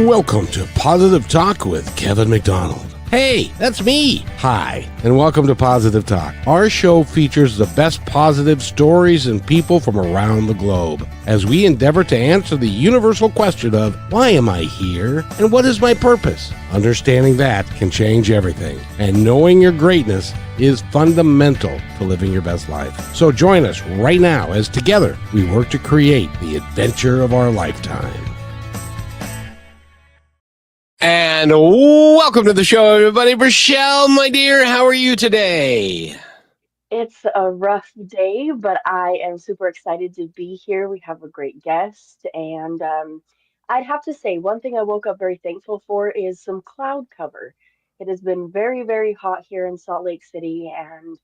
Welcome to Positive Talk with Kevin McDonald. Hey, that's me. Hi, and welcome to Positive Talk. Our show features the best positive stories and people from around the globe as we endeavor to answer the universal question of why am I here and what is my purpose? Understanding that can change everything, and knowing your greatness is fundamental to living your best life. So join us right now as together we work to create the adventure of our lifetime. And welcome to the show, everybody. Rochelle, my dear, how are you today? It's a rough day, but I am super excited to be here. We have a great guest, and I'd have to say one thing I woke up very thankful for is some cloud cover. It has been very, very hot here in Salt Lake City, and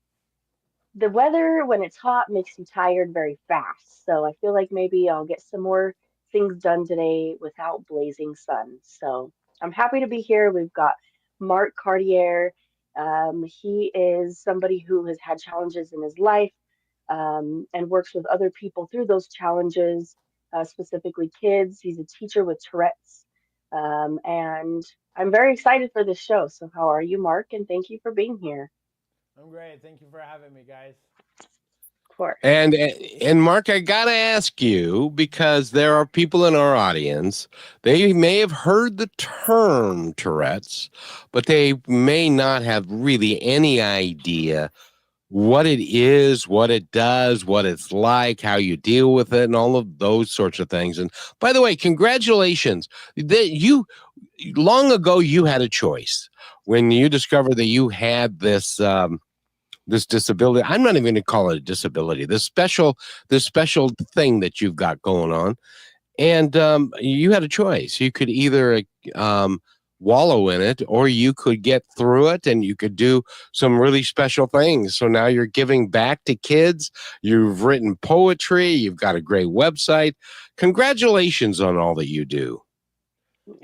the weather when it's hot makes you tired very fast. So I feel like maybe I'll get some more things done today without blazing sun. So I'm happy to be here. We've got Mark Cartier. He is somebody who has had challenges in his life and works with other people through those challenges, specifically kids. He's a teacher with Tourette's. And I'm very excited for this show. So, how are you, Mark? And thank you for being here. I'm great. Thank you for having me, guys. Of course. And Mark, I gotta ask you because there are people in our audience. They may have heard the term Tourette's, but they may not have really any idea what it is, what it does, what it's like, how you deal with it, and all of those sorts of things. And by the way, congratulations that you long ago you had a choice when you discovered that you had this disability. I'm not even going to call it a disability. This special thing that you've got going on, and you had a choice. You could either um, wallow in it, or you could get through it, and you could do some really special things. So now you're giving back to kids. You've written poetry. You've got a great website. Congratulations on all that you do.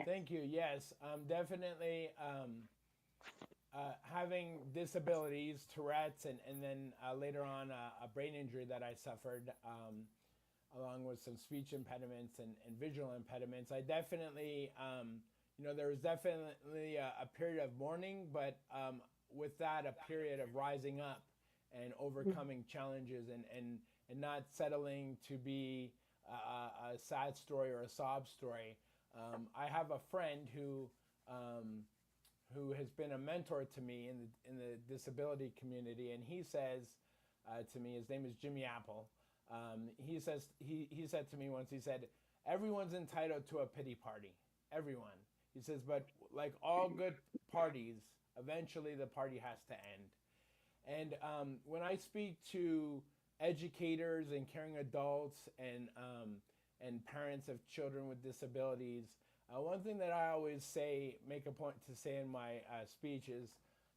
Thank you. Yes, definitely having disabilities, Tourette's, and then later on a brain injury that I suffered, along with some speech impediments and visual impediments. I definitely, there was definitely a period of mourning, but with that, a period of rising up and overcoming challenges and not settling to be a sad story or a sob story. I have a friend who has been a mentor to me in the disability community, and he says to me, his name is Jimmy Apple. He said to me once, he said, everyone's entitled to a pity party. Everyone. He says, but like all good parties, eventually the party has to end. And when I speak to educators and caring adults and parents of children with disabilities, one thing that I always say, make a point to say in my speech is,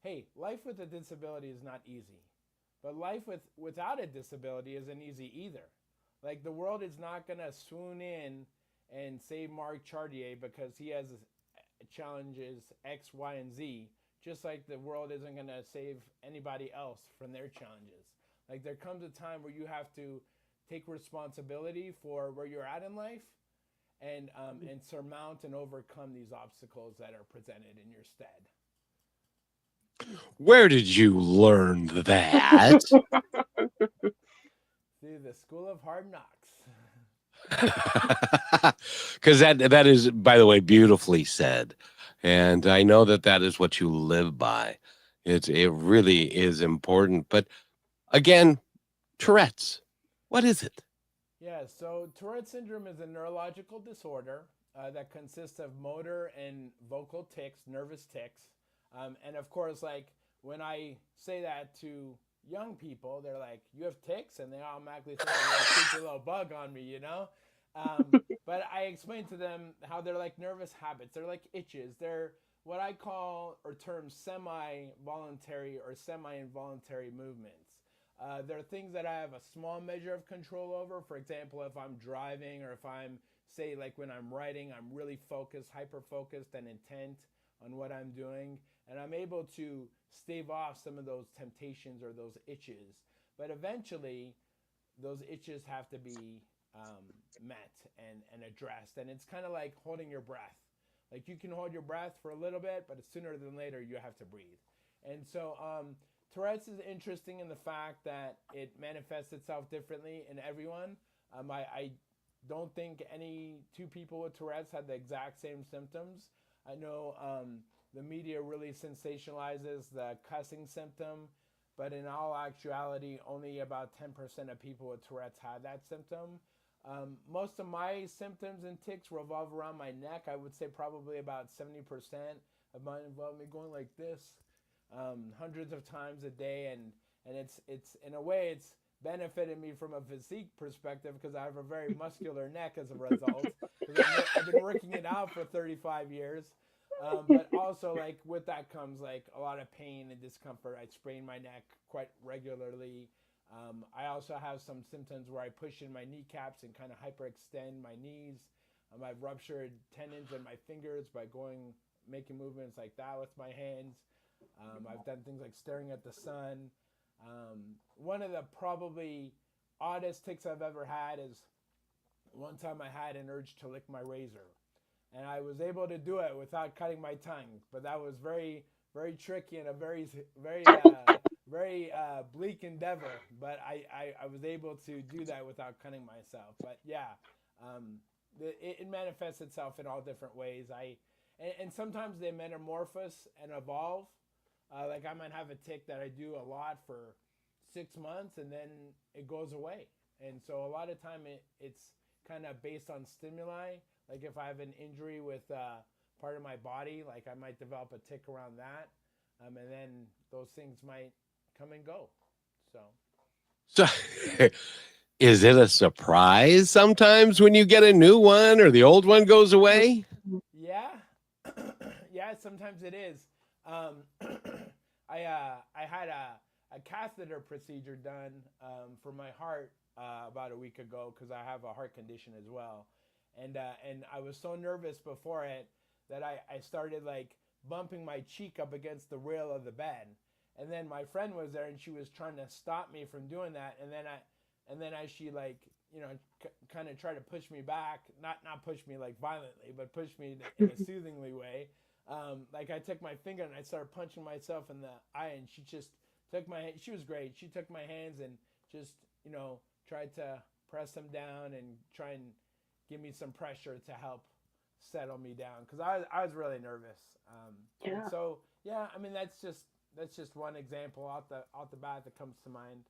hey, life with a disability is not easy, but life without a disability isn't easy either. Like the world is not gonna swoon in and save Mark Chartier because he has challenges X, Y, and Z. Just like the world isn't gonna save anybody else from their challenges. Like there comes a time where you have to take responsibility for where you're at in life and surmount and overcome these obstacles that are presented in your stead. Where did you learn that? Through the School of Hard Knocks. Because that is, by the way, beautifully said, and I know that that is what you live by. It really is important. But again, Tourette's, what is it? Yeah, so Tourette syndrome is a neurological disorder that consists of motor and vocal tics, nervous tics. And of course, like when I say that to young people, they're like, you have tics? And they automatically think I'm going to shoot a little bug on me, you know? But I explain to them how they're like nervous habits. They're like itches. They're what I call or term semi-voluntary or semi-involuntary movements. There are things that I have a small measure of control over. For example, if I'm driving or if I'm, say, like when I'm writing, I'm really focused, hyper-focused and intent on what I'm doing. And I'm able to stave off some of those temptations or those itches. But eventually, those itches have to be met and addressed. And it's kind of like holding your breath. Like you can hold your breath for a little bit, but sooner than later you have to breathe. And so Tourette's is interesting in the fact that it manifests itself differently in everyone. I don't think any two people with Tourette's had the exact same symptoms. I know the media really sensationalizes the cussing symptom, but in all actuality, only about 10% of people with Tourette's had that symptom. Most of my symptoms and tics revolve around my neck. I would say probably about 70% of mine involve me going like this hundreds of times a day, and it's in a way it's benefited me from a physique perspective because I have a very muscular neck as a result. Because I've been working it out for 35 years. But also, like with that comes like a lot of pain and discomfort. I sprain my neck quite regularly. I also have some symptoms where I push in my kneecaps and kind of hyperextend my knees. I've ruptured tendons in my fingers by making movements like that with my hands. I've done things like staring at the sun. One of the probably oddest tics I've ever had is one time I had an urge to lick my razor. And I was able to do it without cutting my tongue. But that was very, very tricky and a very, very bleak endeavor. But I was able to do that without cutting myself. But yeah, it manifests itself in all different ways. And sometimes they metamorphose and evolve. Like I might have a tic that I do a lot for 6 months and then it goes away. And so a lot of time it's kind of based on stimuli. Like if I have an injury with part of my body, like I might develop a tic around that. And then those things might come and go. So is it a surprise sometimes when you get a new one or the old one goes away? Yeah. Yeah, sometimes it is. I had a catheter procedure done for my heart about a week ago because I have a heart condition as well. And I was so nervous before it that I started like bumping my cheek up against the rail of the bed. And then my friend was there and she was trying to stop me from doing that. And then as she like, you know, kind of tried to push me back, not push me like violently, but push me in a soothingly way. Like I took my finger and I started punching myself in the eye, and she just took my, she was great. She took my hands and just, you know, tried to press them down and try and give me some pressure to help settle me down because I was really nervous. Yeah. So yeah, I mean that's just one example off the bat that comes to mind.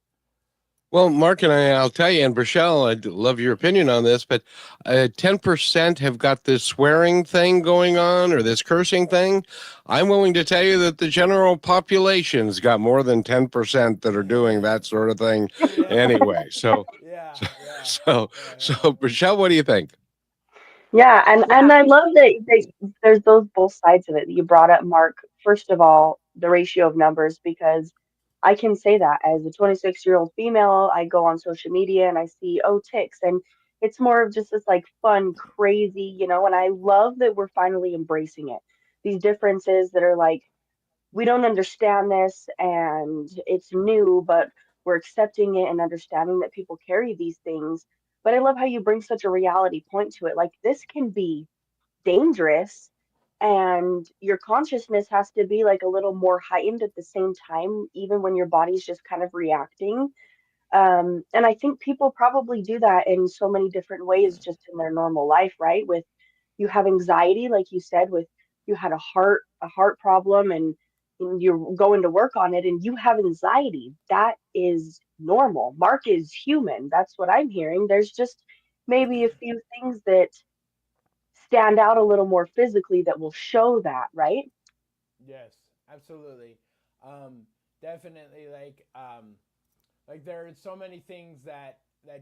Well, Mark and I'll tell you, and Rochelle, I'd love your opinion on this, but 10% have got this swearing thing going on or this cursing thing. I'm willing to tell you that the general population's got more than 10% that are doing that sort of thing Yeah. anyway. So, Yeah. so, Yeah. so, Yeah. so Rochelle, what do you think? Yeah, and I love that there's those both sides of it that you brought up, Mark. First of all, the ratio of numbers, because I can say that as a 26-year-old female, I go on social media and I see ticks, and it's more of just this like fun, crazy, and I love that we're finally embracing it. These differences that are like we don't understand this and it's new, but we're accepting it and understanding that people carry these things. But I love how you bring such a reality point to it. Like this can be dangerous and your consciousness has to be like a little more heightened at the same time, even when your body's just kind of reacting. And I think people probably do that in so many different ways just in their normal life, right? With you have anxiety, like you said, with you had a heart problem and you're going to work on it and you have anxiety. That is normal. Mark is human. That's what I'm hearing. There's just maybe a few things that stand out a little more physically that will show that, right? Yes, absolutely. Definitely like there are so many things that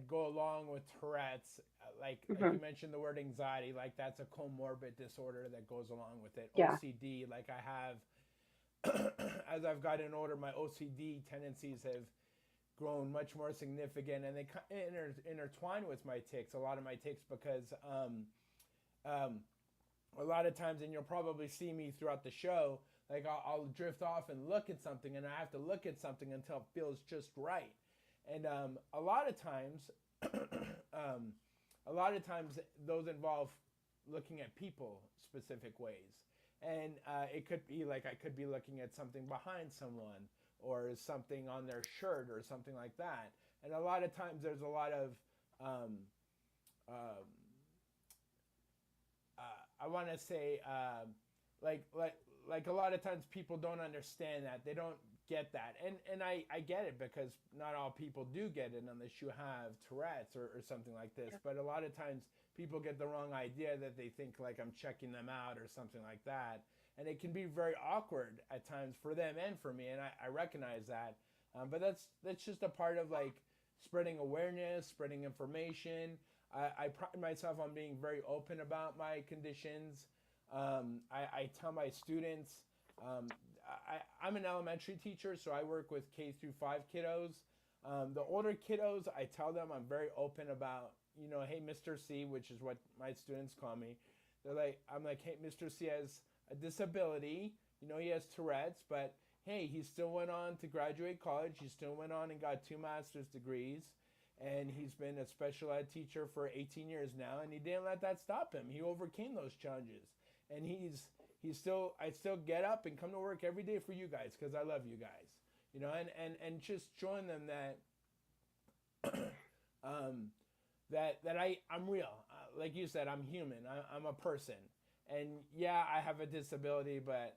go along with Tourette's. Like Hmm. you mentioned the word anxiety, like that's a comorbid disorder that goes along with it. Yeah. OCD, like I have as I've gotten older, my OCD tendencies have grown much more significant, and they intertwine with my tics. A lot of my tics because um, a lot of times, and you'll probably see me throughout the show, like I'll drift off and look at something, and I have to look at something until it feels just right. And a lot of times, a lot of times those involve looking at people specific ways. And it could be like I could be looking at something behind someone or something on their shirt or something like that. And a lot of times there's a lot of um, um, I want to say like like like a lot of times people don't understand that, they don't get that, and I get it, because not all people do get it unless you have Tourette's or something like this. But a lot of times people get the wrong idea, that they think like I'm checking them out or something like that, and it can be very awkward at times for them and for me, and I recognize that. But that's just a part of like spreading awareness, spreading information. I pride myself on being very open about my conditions. I tell my students, I'm an elementary teacher, so I work with K through 5 kiddos. The older kiddos, I tell them I'm very open about, hey, Mr. C, which is what my students call me. I'm like, hey, Mr. C has a disability. He has Tourette's, but hey, he still went on to graduate college. He still went on and got 2 master's degrees. And he's been a special ed teacher for 18 years now, and he didn't let that stop him. He overcame those challenges, and I still get up and come to work every day for you guys, because I love you guys, and just showing them that I'm real. Like you said, I'm human. I'm a person, and yeah, I have a disability, but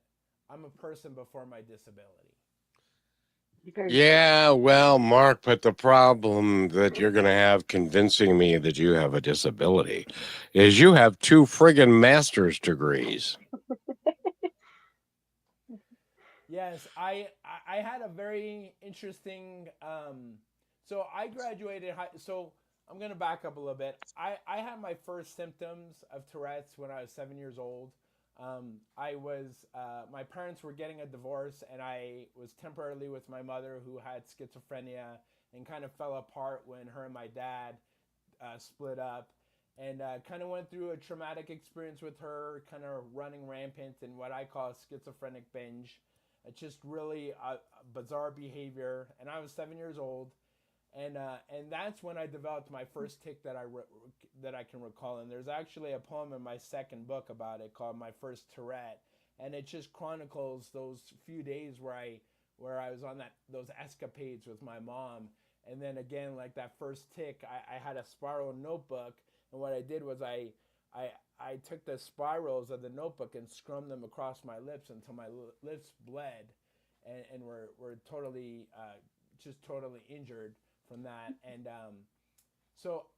I'm a person before my disability. Very true. Yeah, well, Mark, but the problem that you're going to have convincing me that you have a disability is you have 2 friggin' master's degrees. Yes, I had a very interesting. So I graduated high. So I'm gonna back up a little bit. I had my first symptoms of Tourette's when I was 7 years old. My parents were getting a divorce, and I was temporarily with my mother, who had schizophrenia and kind of fell apart when her and my dad split up, and kind of went through a traumatic experience with her, kind of running rampant in what I call a schizophrenic binge. It's just really bizarre behavior, and I was 7 years old, and that's when I developed my first tic that I can recall. And there's actually a poem in my second book about it called "My First Tourette," and it just chronicles those few days where I was on those escapades with my mom. And then again, like that first tic, I had a spiral notebook, and what I did was I took the spirals of the notebook and scrummed them across my lips until my lips bled, and were totally just totally injured from that. And so,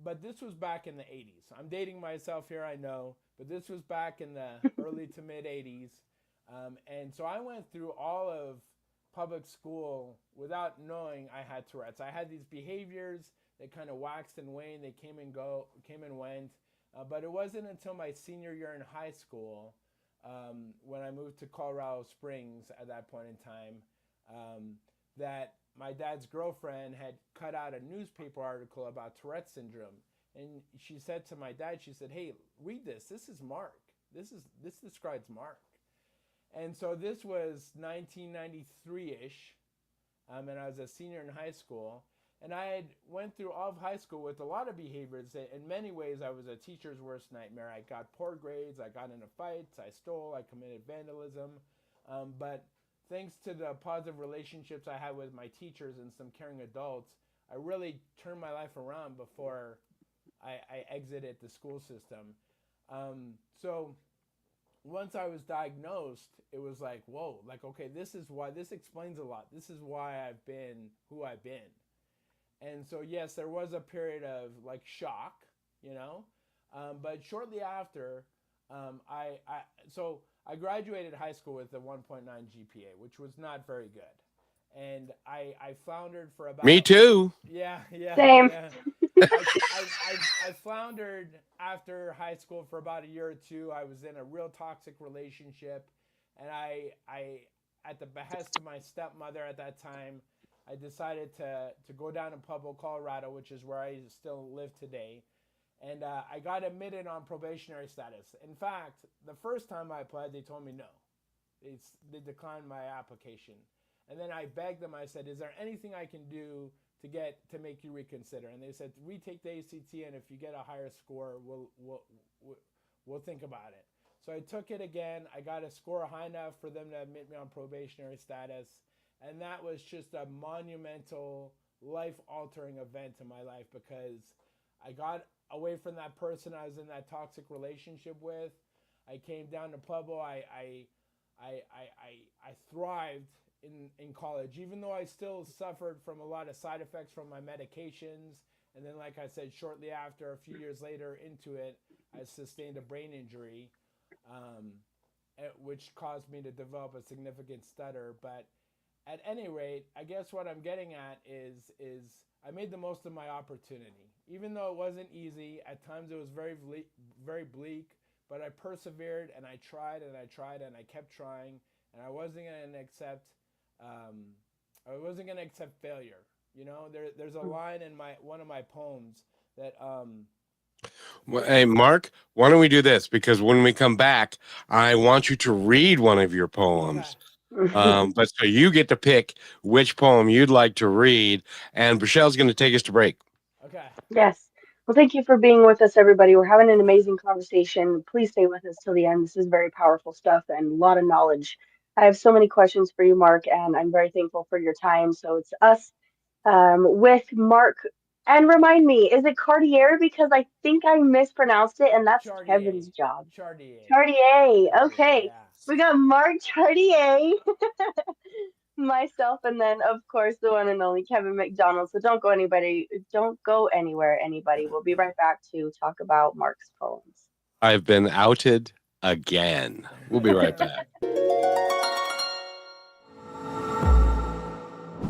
but this was back in the 80s. I'm dating myself here, I know, but this was back in the early to mid 80s. And so I went through all of public school without knowing I had Tourette's. I had these behaviors that kind of waxed and waned. They came and went. But it wasn't until my senior year in high school, when I moved to Colorado Springs at that point in time, that my dad's girlfriend had cut out a newspaper article about Tourette syndrome. And she said to my dad, she said, "Hey, read this. This is Mark. This describes Mark." And so this was 1993-ish, and I was a senior in high school. And I had went through all of high school with a lot of behaviors that in many ways I was a teacher's worst nightmare. I got poor grades, I got into fights, I stole, I committed vandalism. But thanks to the positive relationships I had with my teachers and some caring adults, I really turned my life around before I exited the school system. So once I was diagnosed, it was like, whoa, like, okay, this explains a lot. This is why I've been who I've been. And so, yes, there was a period of like shock, but shortly after, I graduated high school with a 1.9 GPA, which was not very good. And I floundered for about... Me too. Yeah. Same. Yeah. I floundered after high school for about a year or two. I was in a real toxic relationship, and I at the behest of my stepmother at that time, I decided to go down to Pueblo, Colorado, which is where I still live today. And I got admitted on probationary status. In fact, the first time I applied, they told me no. They declined my application. And then I begged them. I said, "Is there anything I can do to make you reconsider?" And they said, "Retake the ACT, and if you get a higher score, we'll we'll think about it. So I took it again. I got a score high enough for them to admit me on probationary status. And that was just a monumental, life-altering event in my life because I got away from that person I was in that toxic relationship with. I came down to Pueblo. I thrived in college, even though I still suffered from a lot of side effects from my medications. And then, like I said, shortly after, a few years later into it, I sustained a brain injury, which caused me to develop a significant stutter. But at any rate, I guess what I'm getting at is I made the most of my opportunity. Even though it wasn't easy, at times it was very bleak, but I persevered and I tried and I tried and I kept trying, and I wasn't going to accept failure. You know, there's a line in one of my poems that Well, hey, Mark, why don't we do this? Because when we come back, I want you to read one of your poems. But so you get to pick which poem you'd like to read, and Michelle's going to take us to break. Okay. Yes. Well, thank you for being with us, everybody. We're having an amazing conversation. Please stay with us till the end. This is very powerful stuff and a lot of knowledge. I have so many questions for you, Mark, and I'm very thankful for your time. So it's us with Mark. And remind me, is it Cartier? Because I think I mispronounced it, and that's Chartier. Kevin's job. Chartier. Chartier. Okay. Yeah. We got Mark Chartier, myself, and then of course the one and only Kevin McDonald. So don't go anywhere, anybody. We'll be right back to talk about Mark's poems. I've been outed again. We'll be right back.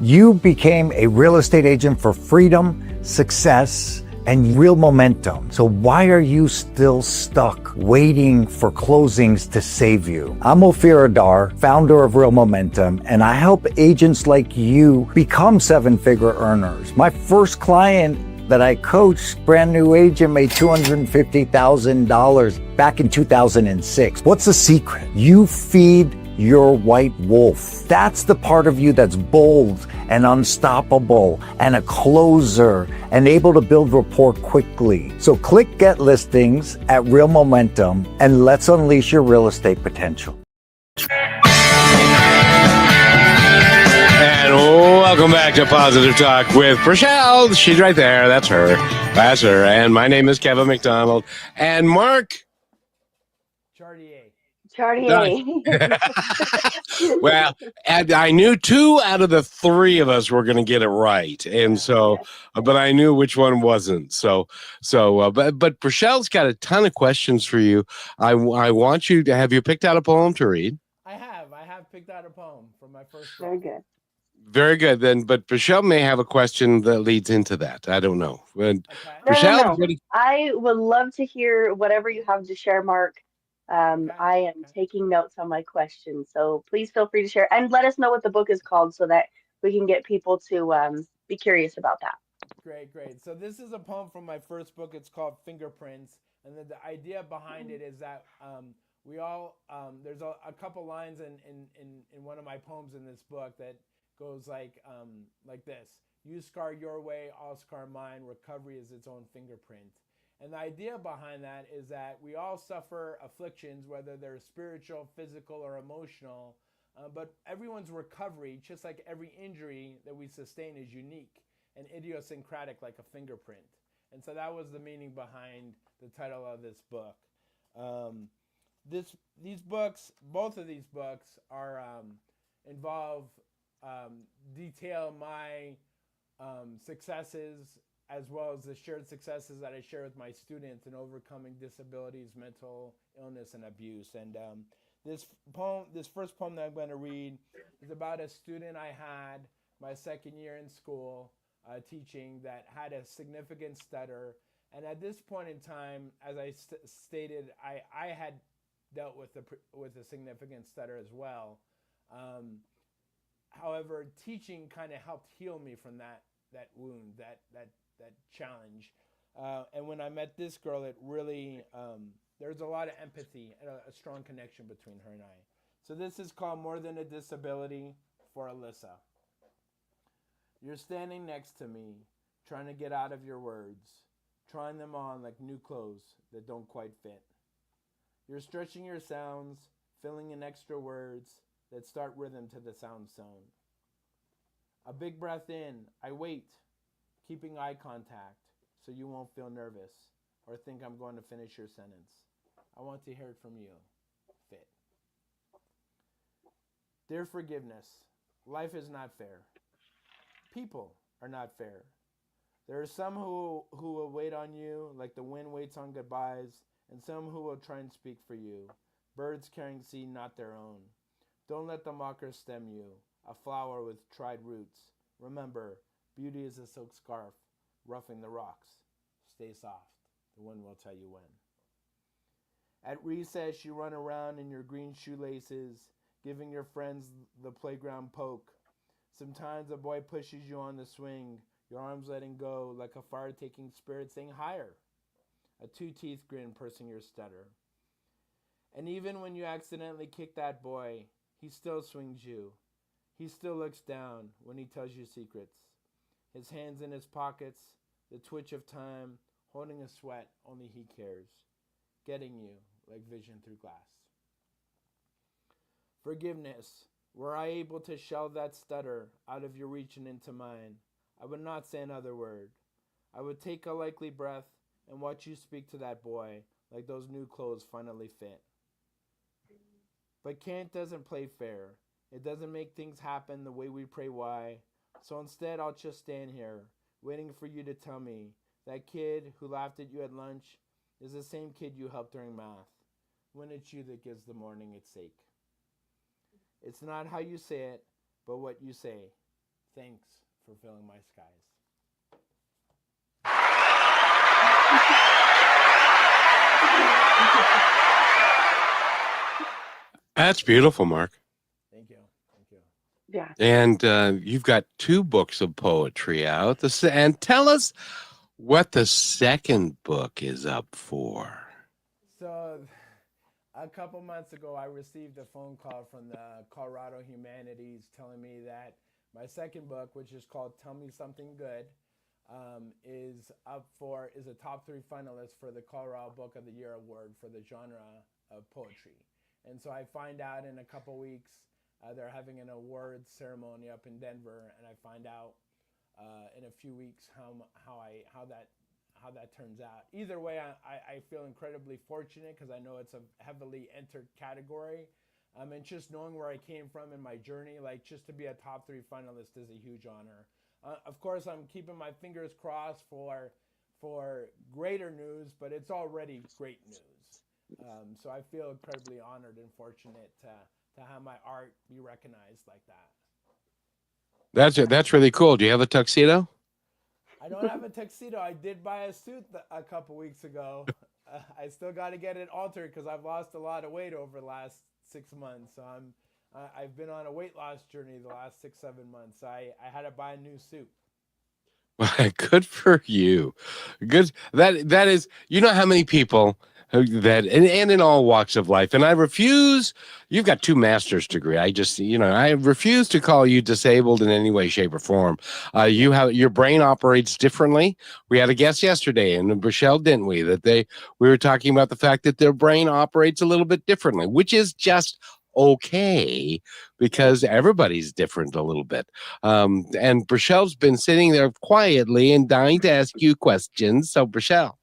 You became a real estate agent for freedom, success, and real momentum. So why are you still stuck waiting for closings to save you? I'm Ophir Adar, founder of Real Momentum, and I help agents like you become seven-figure earners. My first client that I coached, brand new agent, made $250,000 back in 2006. What's the secret? You feed your white wolf. That's the part of you that's bold and unstoppable and a closer and able to build rapport quickly. So click Get Listings at Real Momentum and let's unleash your real estate potential. And welcome back to Positive Talk with Rochelle. She's right there. That's her. That's her. And my name is Kevin McDonald. And Mark. Chartier. Chartier. Well, and I knew 2 out of the 3 of us were going to get it right, and so, but I knew which one wasn't. But Rochelle's got a ton of questions for you. I want you to have you picked out a poem to read. I have picked out a poem from my first book. Very good. Very good. Then, but Rochelle may have a question that leads into that. I don't know. No. I would love to hear whatever you have to share, Mark. I am taking notes on my questions, so please feel free to share and let us know what the book is called so that we can get people to be curious about that. Great. So this is a poem from my first book. It's called Fingerprints, and the idea behind it is that we all there's a couple lines in one of my poems in this book that goes like this: "You scar your way, I'll scar mine. Recovery is its own fingerprint." And the idea behind that is that we all suffer afflictions, whether they're spiritual, physical, or emotional, but everyone's recovery, just like every injury that we sustain, is unique and idiosyncratic like a fingerprint. And so that was the meaning behind the title of this book. These books, both of these books, are detail my successes as well as the shared successes that I share with my students in overcoming disabilities, mental illness, and abuse. And this first poem that I'm going to read is about a student I had my second year in school teaching that had a significant stutter. And at this point in time, as I stated, I had dealt with a significant stutter as well. However, teaching kind of helped heal me from that wound, that challenge. And when I met this girl, it really, there's a lot of empathy and a strong connection between her and I. So this is called More Than a Disability for Alyssa. You're standing next to me, trying to get out of your words. trying them on like new clothes that don't quite fit. You're stretching your sounds, filling in extra words that start rhythm to the sound zone. A big breath in, I wait, keeping eye contact so you won't feel nervous or think I'm going to finish your sentence. I want to hear it from you. Fit. Dear forgiveness, life is not fair. People are not fair. There are some who will wait on you like the wind waits on goodbyes, and some who will try and speak for you, birds carrying seed not their own. Don't let the mockers stem you, a flower with tried roots. Remember, beauty is a silk scarf, roughing the rocks. Stay soft, the wind will tell you when. At recess, you run around in your green shoelaces, giving your friends the playground poke. Sometimes a boy pushes you on the swing, your arms letting go like a fire-taking spirit saying higher. A two-teeth grin pursing your stutter. And even when you accidentally kick that boy, he still swings you. He still looks down when he tells you secrets. His hands in his pockets, the twitch of time, holding a sweat only he cares. Getting you like vision through glass. Forgiveness. Were I able to shell that stutter out of your reach and into mine, I would not say another word. I would take a likely breath and watch you speak to that boy like those new clothes finally fit. But Kant doesn't play fair. It doesn't make things happen the way we pray why. So instead, I'll just stand here, waiting for you to tell me that kid who laughed at you at lunch is the same kid you helped during math, when it's you that gives the morning its sake. It's not how you say it, but what you say. Thanks for filling my skies. That's beautiful, Mark. Thank you. Thank you. Yeah. And you've got 2 books of poetry out. And tell us what the second book is up for. So, a couple months ago, I received a phone call from the Colorado Humanities telling me that my second book, which is called Tell Me Something Good, is a top 3 finalist for the Colorado Book of the Year award for the genre of poetry. And so I find out in a couple weeks they're having an awards ceremony up in Denver, and I find out in a few weeks how that turns out. Either way, I feel incredibly fortunate because I know it's a heavily entered category. And just knowing where I came from in my journey, like just to be a top 3 finalist is a huge honor. Of course, I'm keeping my fingers crossed for greater news, but it's already great news. So I feel incredibly honored and fortunate to have my art be recognized like that. That's really cool. Do you have a tuxedo? I don't have a tuxedo. I did buy a suit a couple weeks ago. I still got to get it altered because I've lost a lot of weight over the last 6 months. So I've been on a weight loss journey the last 6-7 months. I had to buy a new suit. Good for you. Good. That is. You know how many people and in all walks of life. And I refuse. You've got 2 master's degree. I refuse to call you disabled in any way, shape, or form. You have your brain operates differently. We had a guest yesterday, and Michelle, didn't we? We were talking about the fact that their brain operates a little bit differently, which is just okay because everybody's different a little bit. And Brachelle's been sitting there quietly and dying to ask you questions. So, Brachelle.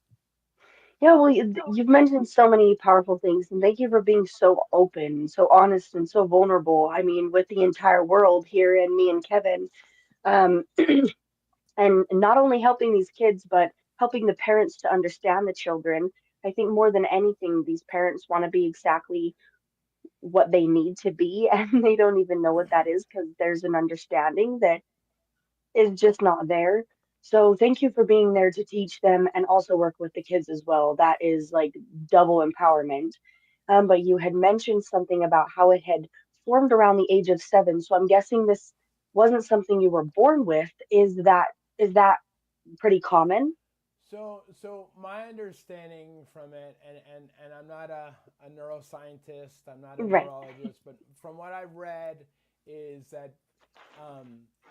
Yeah, well, you've mentioned so many powerful things, and thank you for being so open, so honest, and so vulnerable. I mean, with the entire world here and me and Kevin, um, and not only helping these kids, but helping the parents to understand the children. I think more than anything, these parents want to be exactly what they need to be, and they don't even know what that is because there's an understanding that is just not there. So thank you for being there to teach them and also work with the kids as well. That is like double empowerment. But you had mentioned something about how it had formed around the age of 7. So I'm guessing this wasn't something you were born with. Is that pretty common? So my understanding from it, and I'm not a neuroscientist, I'm not a Right. neurologist, but from what I've read is that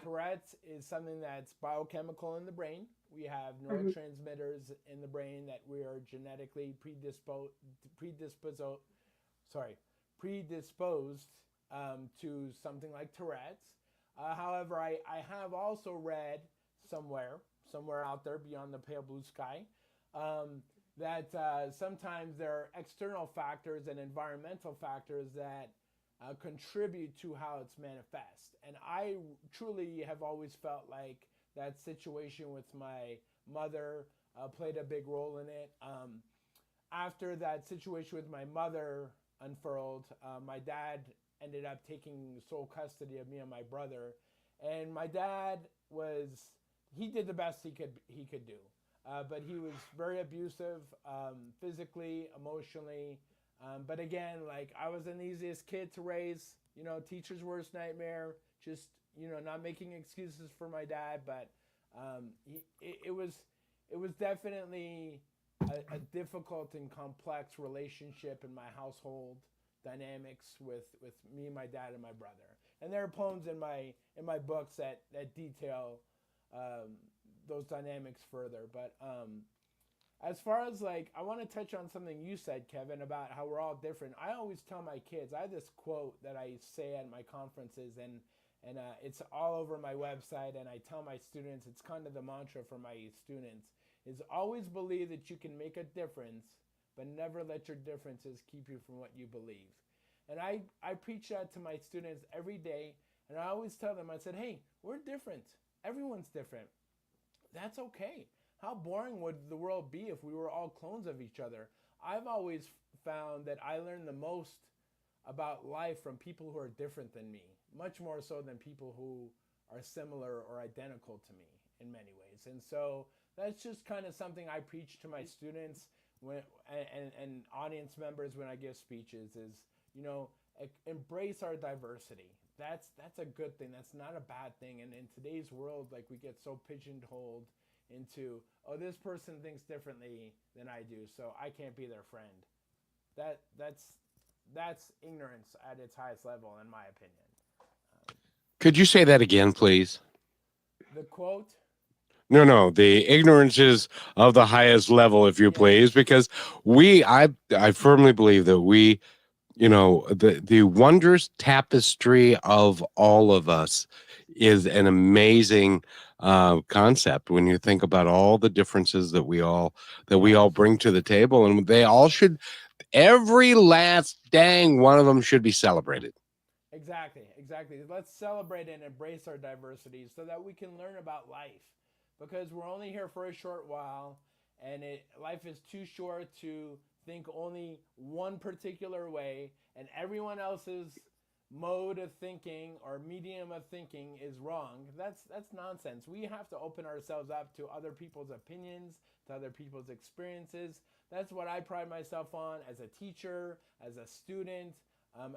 Tourette's is something that's biochemical in the brain. We have Hmm. neurotransmitters in the brain that we are genetically predisposed, sorry, predisposed to something like Tourette's. However, I have also read somewhere out there beyond the pale blue sky, um, that sometimes there are external factors and environmental factors that contribute to how it's manifest. And I truly have always felt like that situation with my mother played a big role in it. After that situation with my mother unfurled, my dad ended up taking sole custody of me and my brother. And my dad was he did the best he could do, but he was very abusive, physically, emotionally. But again, like I wasn't the easiest kid to raise. Teacher's worst nightmare. Just not making excuses for my dad, but it was definitely a difficult and complex relationship in my household dynamics with me, my dad, and my brother. And there are poems in my books that detail um, those dynamics further. But as far as like, I want to touch on something you said, Kevin, about how we're all different. I always tell my kids, I have this quote that I say at my conferences, and it's all over my website, and I tell my students, it's kind of the mantra for my students, is always believe that you can make a difference, but never let your differences keep you from what you believe. And I preach that to my students every day, and I always tell them, I said, hey, we're different. Everyone's different. That's okay. How boring would the world be if we were all clones of each other? I've always found that I learn the most about life from people who are different than me, much more so than people who are similar or identical to me in many ways. And so that's just kind of something I preach to my students when and audience members when I give speeches is, you know, embrace our diversity. That's a good thing. That's not a bad thing. And in today's world, like we get so pigeonholed into, oh, this person thinks differently than I do, so I can't be their friend. That's ignorance at its highest level, in my opinion. Um, Could you say that again, please? the quote, No, no, the ignorance is of the highest level, if you yeah, please, because I firmly believe that the wondrous tapestry of all of us is an amazing concept when you think about all the differences that we all yes, bring to the table, and they all should, every last dang one of them should be celebrated. exactly. Let's celebrate and embrace our diversity so that we can learn about life, because we're only here for a short while, and life is too short to think only one particular way, and everyone else's mode of thinking or medium of thinking is wrong. That's nonsense. We have to open ourselves up to other people's opinions, to other people's experiences. That's what I pride myself on as a teacher, as a student.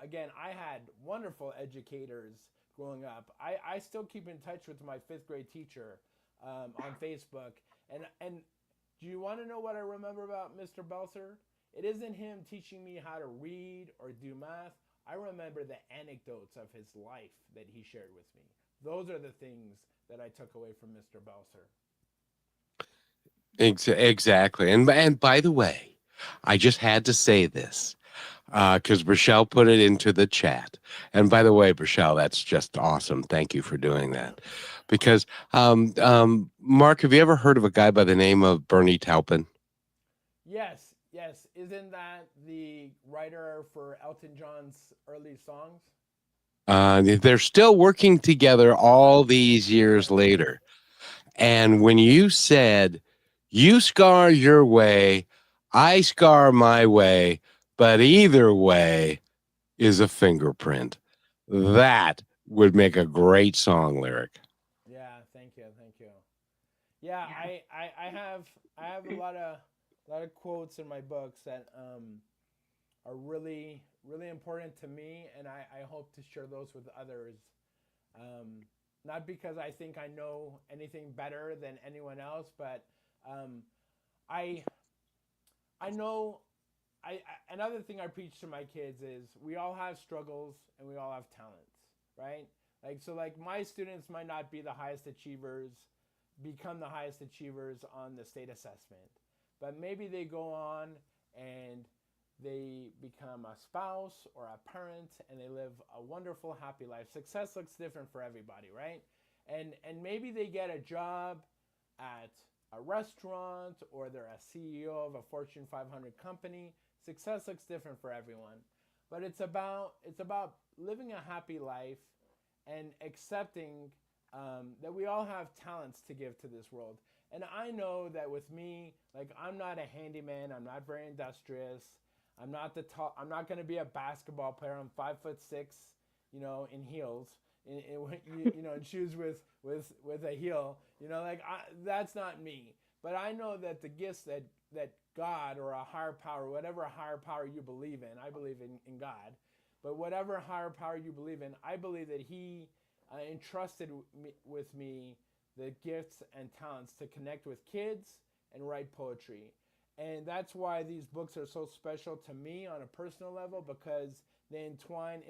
Again, I had wonderful educators growing up. I still keep in touch with my fifth grade teacher on Facebook. And do you want to know what I remember about Mr. Belser? It isn't him teaching me how to read or do math. I remember the anecdotes of his life that he shared with me. Those are the things that I took away from Mr. Belser. Exactly. And by the way, I just had to say this because Rochelle put it into the chat. And by the way, Rochelle, that's just awesome. Thank you for doing that. Because, Mark, have you ever heard of a guy by the name of Bernie Taupin? Yes, yes. Isn't that the writer for Elton John's early songs? They're still working together all these years later. And when you said, you scar your way, I scar my way, but either way is a fingerprint, that would make a great song lyric. Yeah, thank you, thank you. Yeah, Yeah. I have a lot of quotes in my books that are really really important to me, and I hope to share those with others. Um, Not because I think I know anything better than anyone else, but um, I I know another thing I preach to my kids is we all have struggles and we all have talents, right? Like my students might not be the highest achievers, become the highest achievers on the state assessment, but maybe they go on and they become a spouse or a parent and they live a wonderful, happy life. Success looks different for everybody, right? And maybe they get a job at a restaurant or they're a CEO of a Fortune 500 company. Success looks different for everyone. But it's about living a happy life and accepting that we all have talents to give to this world. And I know that with me, like I'm not a handyman, I'm not very industrious, I'm not going to be a basketball player. I'm 5'6", in heels, in shoes with a heel. That's not me. But I know that the gifts that God or a higher power, whatever higher power you believe in, I believe in God, but whatever higher power you believe in, I believe that He entrusted with me the gifts and talents to connect with kids and write poetry. And that's why these books are so special to me on a personal level, because they intertwine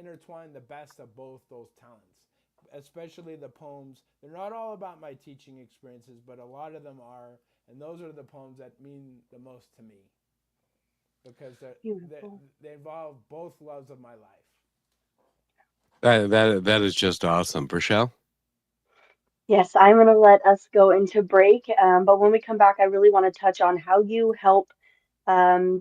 the best of both those talents, especially the poems. They're not all about my teaching experiences, but a lot of them are. And those are the poems that mean the most to me, because they involve both loves of my life. That is just awesome. Rochelle? Yes, I'm going to let us go into break. But when we come back, I really want to touch on how you help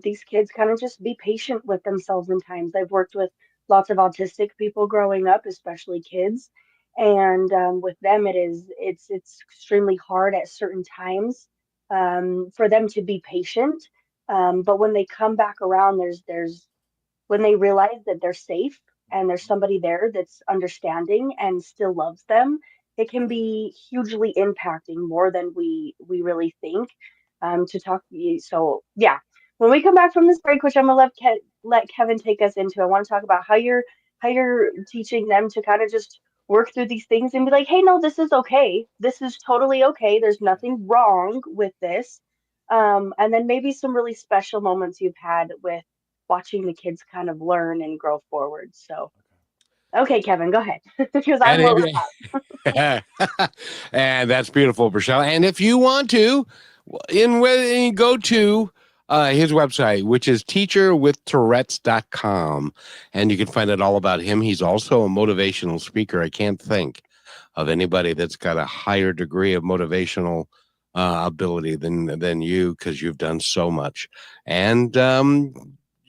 these kids kind of just be patient with themselves in times. I've worked with lots of autistic people growing up, especially kids, and with them, it's extremely hard at certain times for them to be patient. But when they come back around, there's when they realize that they're safe and there's somebody there that's understanding and still loves them, it can be hugely impacting, more than we really think. To talk to you, so yeah, when we come back from this break, which I'm gonna let Kevin take us into, I want to talk about how you're teaching them to kind of just work through these things and be like, hey, no, this is okay, this is totally okay, there's nothing wrong with this. And then maybe some really special moments you've had with watching the kids kind of learn and grow forward. So, okay, Kevin, go ahead, because I'm And low. and that's beautiful, Rochelle. And if you want to, go to his website, which is teacherwithtourettes.com, and you can find out all about him. He's also a motivational speaker. I can't think of anybody that's got a higher degree of motivational ability than you, because you've done so much. And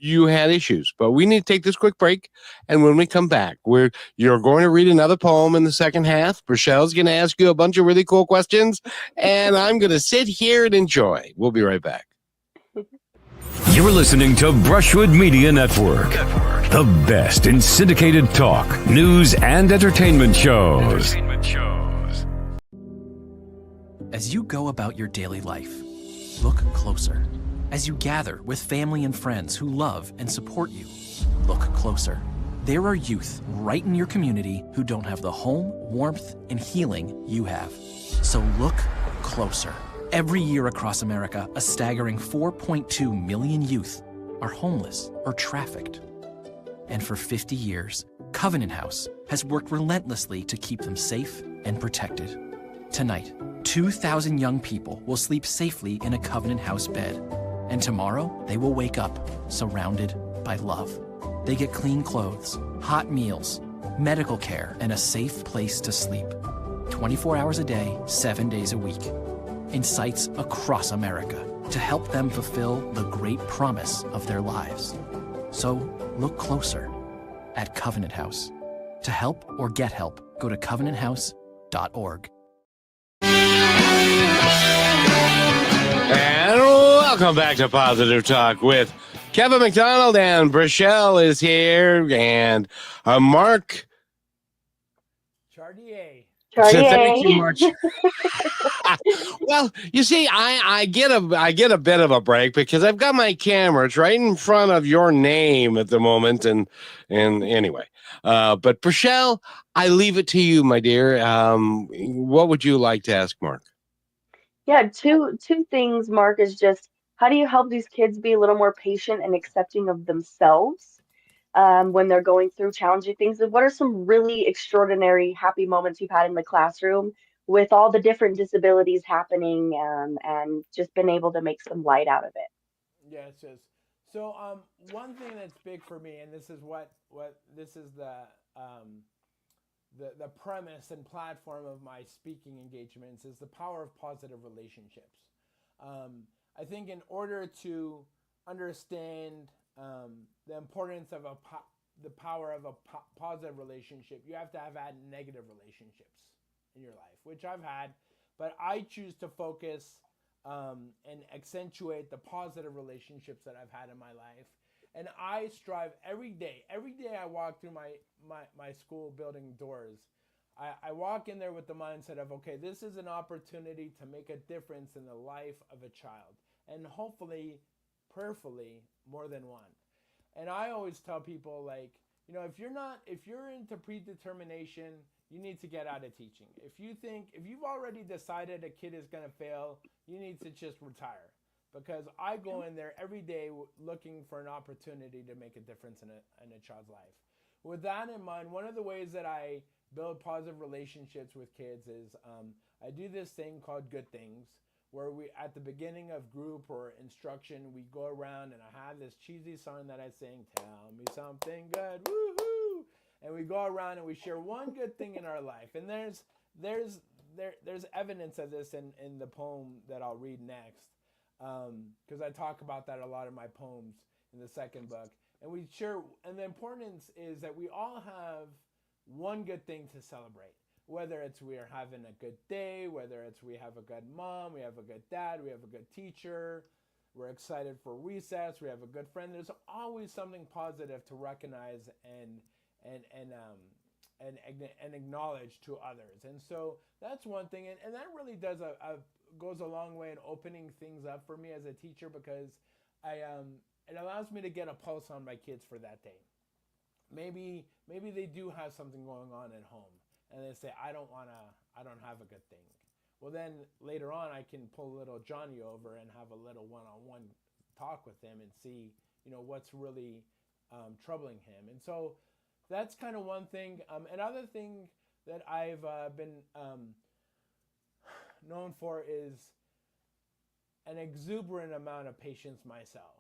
you had issues, but we need to take this quick break. And when we come back, you're going to read another poem in the second half. Rochelle's going to ask you a bunch of really cool questions, and I'm going to sit here and enjoy. We'll be right back. You're listening to Brushwood Media Network, the best in syndicated talk, news, and entertainment shows. As you go about your daily life, look closer. As you gather with family and friends who love and support you, look closer. There are youth right in your community who don't have the home, warmth, and healing you have. So look closer. Every year across America, a staggering 4.2 million youth are homeless or trafficked. And for 50 years, Covenant House has worked relentlessly to keep them safe and protected. Tonight, 2,000 young people will sleep safely in a Covenant House bed. And tomorrow, they will wake up surrounded by love. They get clean clothes, hot meals, medical care, and a safe place to sleep. 24 hours a day, 7 days a week. In sites across America to help them fulfill the great promise of their lives. So look closer at Covenant House. To help or get help, go to covenanthouse.org. And welcome back to Positive Talk with Kevin McDonald, and Rochelle is here, and Mark Chartier. Thank you, Mark. Well, you see, I get a bit of a break because I've got my camera. It's right in front of your name at the moment, and anyway. But Rochelle, I leave it to you, my dear. What would you like to ask Mark? Yeah, two things, Mark, is just how do you help these kids be a little more patient and accepting of themselves? when they're going through challenging things? And what are some really extraordinary happy moments you've had in the classroom with all the different disabilities happening, and just been able to make some light out of it? Yes, yes. So one thing that's big for me, and this is what this is the premise and platform of my speaking engagements, is the power of positive relationships. I think in order to understand the importance of the power of a positive relationship, you have to have had negative relationships in your life, which I've had, but I choose to focus and accentuate the positive relationships that I've had in my life. And I strive every day. Every day I walk through my school building doors, I walk in there with the mindset of, okay, this is an opportunity to make a difference in the life of a child. And hopefully, prayerfully, more than one. And I always tell people, like, if you're into predetermination, you need to get out of teaching. If you've already decided a kid is going to fail, you need to just retire. Because I go in there every day looking for an opportunity to make a difference in a child's life. With that in mind, one of the ways that I build positive relationships with kids is I do this thing called Good Things, where we, at the beginning of group or instruction, we go around and I have this cheesy song that I sing, tell me something good, woohoo! And we go around and we share one good thing in our life. And there's evidence of this in the poem that I'll read next, because I talk about that a lot in my poems in the second book. And we share, and the importance is that we all have one good thing to celebrate. Whether it's we are having a good day, whether it's we have a good mom, we have a good dad, we have a good teacher, we're excited for recess, we have a good friend. There's always something positive to recognize and acknowledge to others. And so that's one thing, and that really does goes a long way in opening things up for me as a teacher, because it allows me to get a pulse on my kids for that day. Maybe they do have something going on at home, and they say, I don't have a good thing. Well, then later on, I can pull little Johnny over and have a little one-on-one talk with him and see, what's really troubling him. And so that's kind of one thing. Another thing that I've been known for is an exuberant amount of patience myself.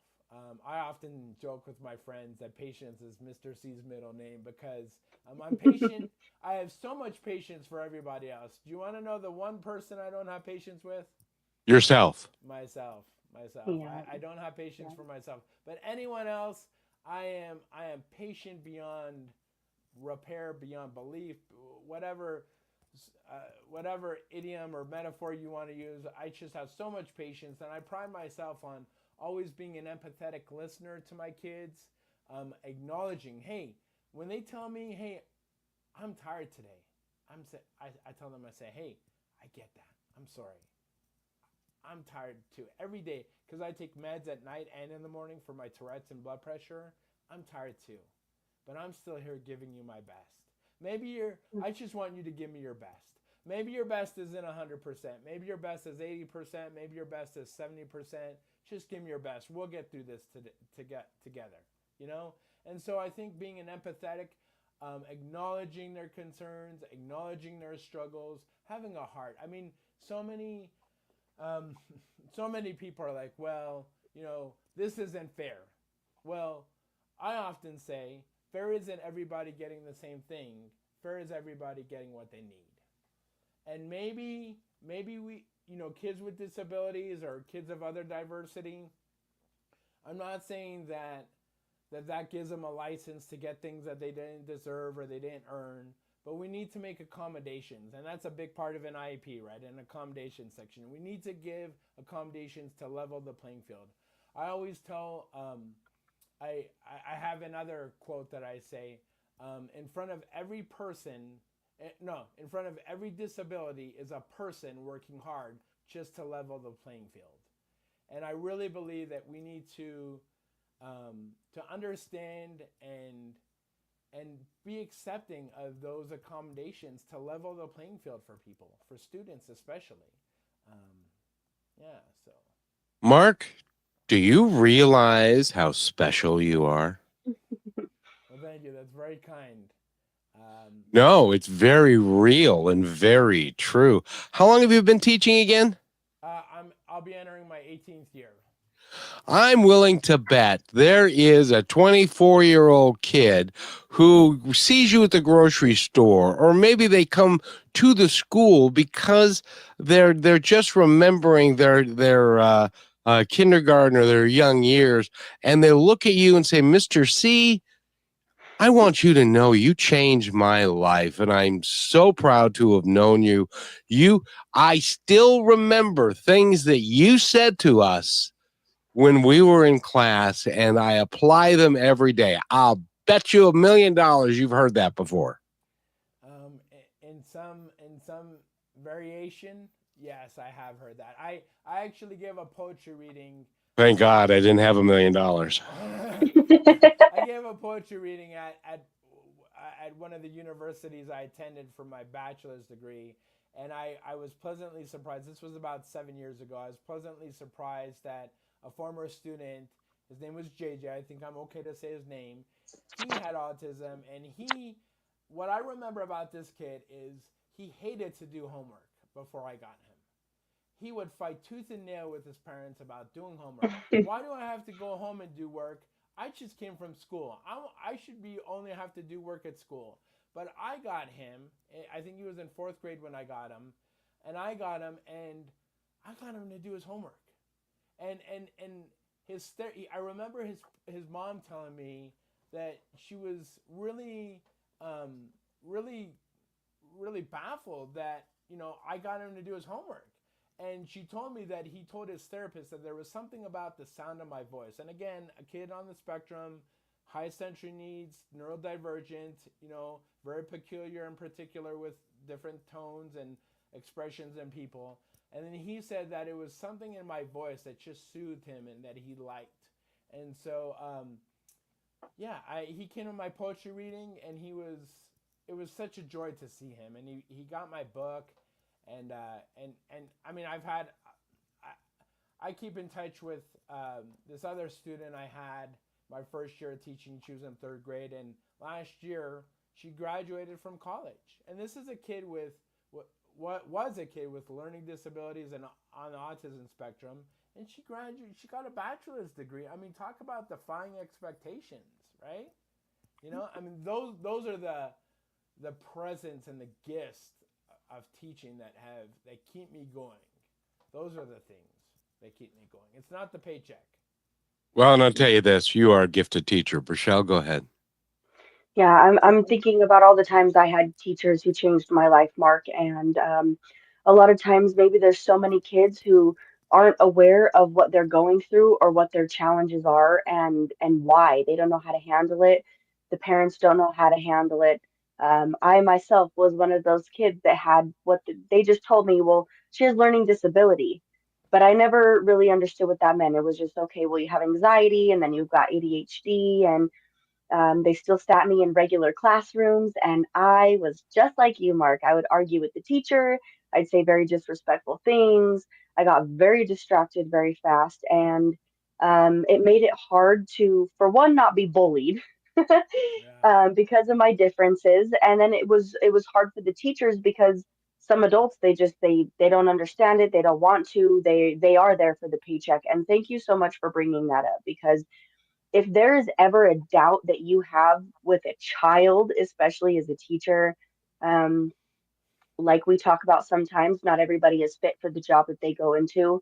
I often joke with my friends that patience is Mr. C's middle name, because I'm patient. I have so much patience for everybody else. Do you want to know the one person I don't have patience with? Yourself. Myself. Yeah. I don't have patience for myself. But anyone else, I am patient beyond repair, beyond belief, whatever idiom or metaphor you want to use. I just have so much patience, and I pride myself on always being an empathetic listener to my kids, acknowledging, hey, when they tell me, hey, I'm tired today, I tell them, I say, hey, I get that. I'm sorry. I'm tired too. Every day, because I take meds at night and in the morning for my Tourette's and blood pressure, I'm tired too. But I'm still here giving you my best. I just want you to give me your best. Maybe your best isn't 100%. Maybe your best is 80%. Maybe your best is 70%. Just give me your best. We'll get through this to get together, And so I think being an empathetic, acknowledging their concerns, acknowledging their struggles, having a heart. I mean, so many people are like, well, this isn't fair. Well, I often say, fair isn't everybody getting the same thing. Fair is everybody getting what they need. And maybe we, kids with disabilities or kids of other diversity, I'm not saying that gives them a license to get things that they didn't deserve or they didn't earn, but we need to make accommodations. And that's a big part of an IEP, right? An accommodation section. We need to give accommodations to level the playing field. I always tell, I have another quote that I say, in front of every disability is a person working hard just to level the playing field. And I really believe that we need to understand and be accepting of those accommodations to level the playing field for people, for students especially. So. Mark, do you realize how special you are? Well, Well, thank you. That's very kind. No, it's very real and very true. How long have you been teaching again? I'll be entering my 18th year. I'm willing to bet there is a 24-year-old kid who sees you at the grocery store, or maybe they come to the school because they're just remembering their kindergarten or their young years, and they look at you and say, "Mr. C, I want you to know you changed my life, and I'm so proud to have known you. I still remember things that you said to us when we were in class, and I apply them every day." I'll bet you $1,000,000 you've heard that before. In some variation, yes, I have heard that. I actually gave a poetry reading. Thank God I didn't have $1,000,000. I gave a poetry reading at one of the universities I attended for my bachelor's degree, and I was pleasantly surprised. This was about 7 years ago. I was pleasantly surprised that a former student, his name was JJ, I think I'm okay to say his name, he had autism, and what I remember about this kid is he hated to do homework before I got him. He would fight tooth and nail with his parents about doing homework. Why do I have to go home and do work? I just came from school. I should be only have to do work at school. But I got him. I think he was in 4th grade when I got him, and I got him to do his homework. And I remember his mom telling me that she was really really baffled that I got him to do his homework. And she told me that he told his therapist that there was something about the sound of my voice. And again, a kid on the spectrum, high sensory needs, neurodivergent, very peculiar in particular with different tones and expressions in people. And then he said that it was something in my voice that just soothed him and that he liked. And so, he came to my poetry reading, and it was such a joy to see him. And he got my book. And I mean, I keep in touch with this other student I had my first year of teaching. She was in 3rd grade, and last year she graduated from college. And this is a kid with what was a kid with learning disabilities and on the autism spectrum, and she graduated. She got a bachelor's degree. I mean, talk about defying expectations, right? I mean, those are the presents and the gifts of teaching that keep me going. Those are the things that keep me going. It's not the paycheck. Well, and I'll tell you this, you are a gifted teacher. Rochelle, go ahead. Yeah, I'm thinking about all the times I had teachers who changed my life, Mark, and a lot of times maybe there's so many kids who aren't aware of what they're going through or what their challenges are and why they don't know how to handle it. The parents don't know how to handle it. I myself was one of those kids that had they just told me, well, she has learning disability, but I never really understood what that meant. It was just, okay, well, you have anxiety and then you've got ADHD, and they still sat me in regular classrooms, and I was just like you, Mark. I would argue with the teacher. I'd say very disrespectful things. I got very distracted very fast, and it made it hard to, for one, not be bullied because of my differences, and then it was hard for the teachers because some adults they don't understand it. They don't want to. They are there for the paycheck. And thank you so much for bringing that up, because if there is ever a doubt that you have with a child, especially as a teacher, um, like we talk about sometimes, not everybody is fit for the job that they go into.